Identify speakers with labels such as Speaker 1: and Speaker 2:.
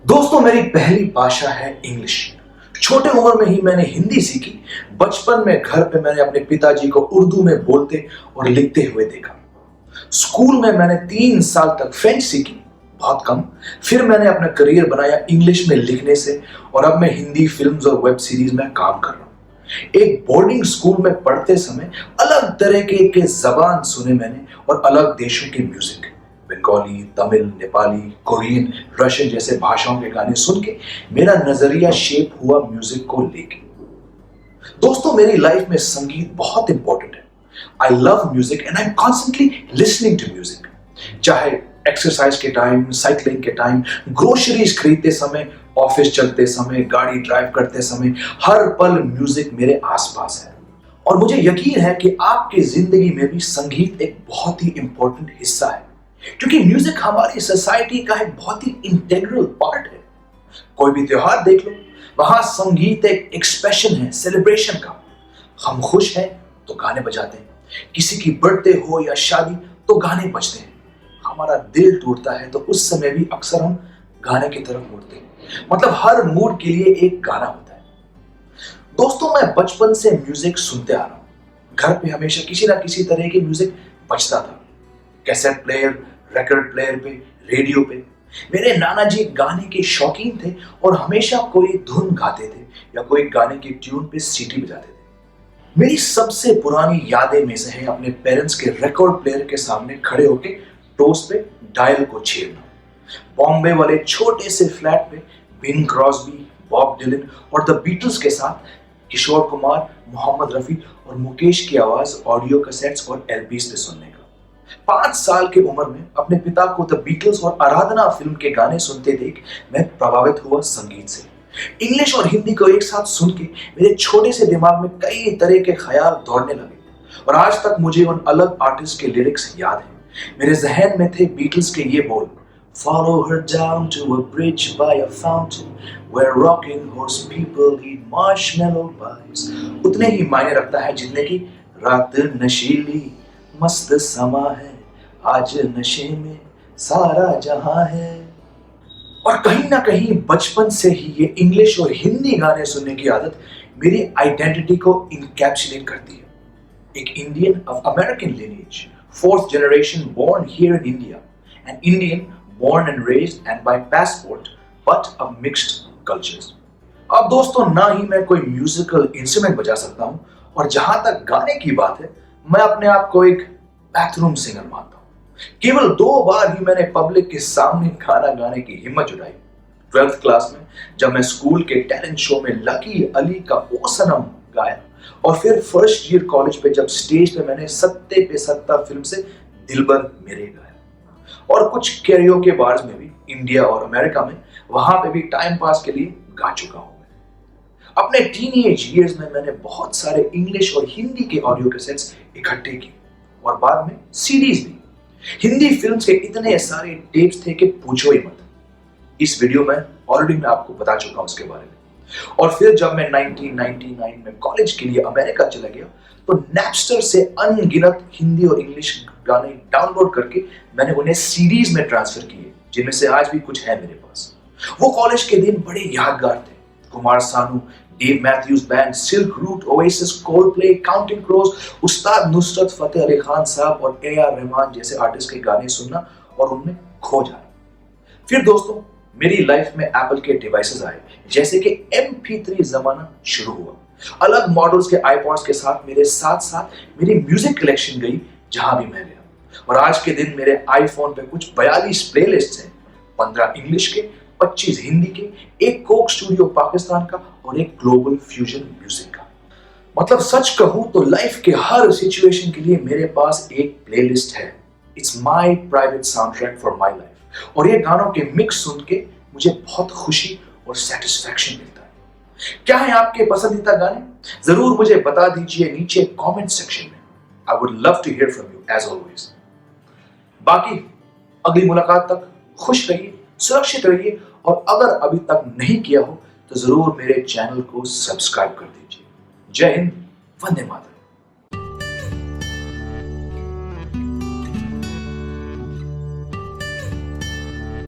Speaker 1: दोस्तों, मेरी पहली भाषा है इंग्लिश। छोटे उम्र में ही मैंने हिंदी सीखी। बचपन में घर पे मैंने अपने पिताजी को उर्दू में बोलते और लिखते हुए देखा। स्कूल में मैंने 3 साल तक फ्रेंच सीखी, बहुत कम। फिर मैंने अपना करियर बनाया इंग्लिश में लिखने से और अब मैं हिंदी फिल्म्स और वेब सीरीज में काम कर रहा हूँ। एक बोर्डिंग स्कूल में पढ़ते समय अलग तरह के जबान सुने मैंने और अलग देशों के music, Bengali, Tamil, Nepali, Korean, Russian जैसे भाषाओं के गाने सुन के मेरा नजरिया शेप हुआ म्यूजिक को लेके। दोस्तों, मेरी लाइफ में संगीत बहुत इंपॉर्टेंट है। I love music and I am constantly listening to music. चाहे एक्सरसाइज के टाइम, साइकिलिंग के टाइम, ग्रोसरीज खरीदते समय, ऑफिस चलते समय, गाड़ी ड्राइव करते समय, हर पल म्यूजिक मेरे आसपास है। और मुझे यकीन है कि आपकी जिंदगी में भी संगीत एक बहुत ही इंपॉर्टेंट हिस्सा है, क्योंकि म्यूजिक हमारी सोसाइटी का एक बहुत ही इंटीग्रल पार्ट है। कोई भी त्योहार देख लो, वहां संगीत एक एक्सप्रेशन है, सेलिब्रेशन का। हम खुश हैं तो गाने बजाते हैं, किसी की बर्थडे हो या शादी तो गाने बजते हैं। हमारा दिल टूटता है तो उस समय भी अक्सर हम गाने की तरफ मुड़ते हैं। मतलब हर मूड के लिए एक गाना होता है। दोस्तों, मैं बचपन से म्यूजिक सुनते आ रहा हूं। घर पे हमेशा किसी ना किसी तरह की म्यूजिक बजता था। कैसेट प्लेयर, रिकॉर्ड प्लेयर पे, रेडियो पे। मेरे नाना जी गाने के शौकीन थे और हमेशा कोई धुन गाते थे या कोई गाने की ट्यून पे सीटी बजाते थे। मेरी सबसे पुरानी यादें में से है अपने पेरेंट्स के रिकॉर्ड प्लेयर के सामने खड़े होके टोस पे डायल को छेड़ना। बॉम्बे वाले छोटे से फ्लैट में बिन क्रॉस्बी, बॉब डिलन और द बीटल्स के साथ किशोर कुमार, मोहम्मद रफी और मुकेश की आवाज ऑडियो कैसेट्स और एलपीज पे सुनने का। 5 साल की उम्र में अपने पिता को द बीटल्स और आराधना फिल्म के गाने सुनते देख मैं प्रभावित हुआ संगीत से। इंग्लिश और हिंदी को एक साथ सुन के मेरे छोटे से दिमाग में कई तरह के ख्याल दौड़ने लगे और आज तक मुझे उन अलग आर्टिस्ट के लिरिक्स याद हैं। मेरे जहन में थे बीटल्स के ये बोल, Follow her down to a bridge by a fountain where rocking horse people eat marshmallow pies। उतने ही मायने रखता है जितने की रात नशीली मस्त समा है, आज नशे में सारा जहां है। और कहीं ना कहीं बचपन से ही ये इंग्लिश और हिंदी गाने सुनने की आदत मेरी आइडेंटिटी को इनकैप्सुलेट करती है। एक Indian of American lineage, fourth generation born here in India, an Indian born and raised and by passport but of mixed cultures। अब दोस्तों, ना ही मैं कोई म्यूजिकल इंस्ट्रूमेंट बजा सकता हूं और जहां तक गाने की बात है, मैं अपने आप को एक बाथरूम सिंगर मानता हूं। केवल 2 बार ही मैंने पब्लिक के सामने गाना गाने की हिम्मत जुटाई। 12th क्लास में जब मैं स्कूल के टैलेंट शो में लकी अली का ओ सनम गाया और फिर फर्स्ट ईयर कॉलेज पे जब स्टेज पे मैंने सत्ते पे सत्ता फिल्म से दिलबर मेरे गाया। और कुछ कैरियोके बार्स में भी इंडिया और अमेरिका में, वहां पे भी टाइम पास के लिए गा चुका हूं। अपने टीनेज ईयर्स में मैंने बहुत सारे इंग्लिश और हिंदी के ऑडियो कैसेट्स इकट्ठे किए और बाद में सीडीज भी। हिंदी फिल्म्स के इतने सारे टेप्स थे कि पूछो ही मत। इस वीडियो में ऑलरेडी मैं आपको बता चुका हूं उसके बारे में। और फिर जब मैं 1999 में कॉलेज के लिए अमेरिका चला गया तो नैपस्टर से अनगिनत हिंदी और इंग्लिश गाने डाउनलोड करके मैंने उन्हें सीडीज में ट्रांसफर किए, जिनमें से आज भी कुछ है मेरे पास। वो कॉलेज के दिन बड़े यादगार थे। Kumar Sanu, Dave Matthews Band, Silk Route, Oasis, Coldplay, Counting Crows, Ustad Nusrat Fateh Ali Khan साहब और ए.आर. रहमान जैसे आर्टिस्ट के गाने सुनना और उनमें खो जाना। फिर दोस्तों, मेरी लाइफ में एप्पल के डिवाइसेस आए, जैसे कि MP3 जमाना शुरू हुआ। अलग मॉडल्स के आईपॉड्स के साथ मेरे साथ साथ मेरी म्यूजिक कलेक्शन गई जहां भी मैं गया। और आज के दिन मेरे आईफोन पे कुछ 42 प्लेलिस्ट्स हैं, 15 इंग्लिश के, 25 हिंदी के, एक कोक स्टूडियो पाकिस्तान का और एक ग्लोबल फ्यूजन म्यूजिक का। मतलब सच कहूं तो लाइफ के हर सिचुएशन के लिए मेरे पास एक प्लेलिस्ट है। It's my private sound track for my life. और ये गानों के मिक्स सुन के मुझे बहुत खुशी और सेटिस्फैक्शन मिलता है। क्या है आपके पसंदीदा गाने? जरूर मुझे बता दीजिए नीचे कमेंट सेक्शन में। I would love to hear from you as always. बाकी अगली मुलाकात तक खुश रहिए, सुरक्षित रहिए और अगर अभी तक नहीं किया हो तो जरूर मेरे चैनल को सब्सक्राइब कर दीजिए। जय हिंद, वंदे मातरम।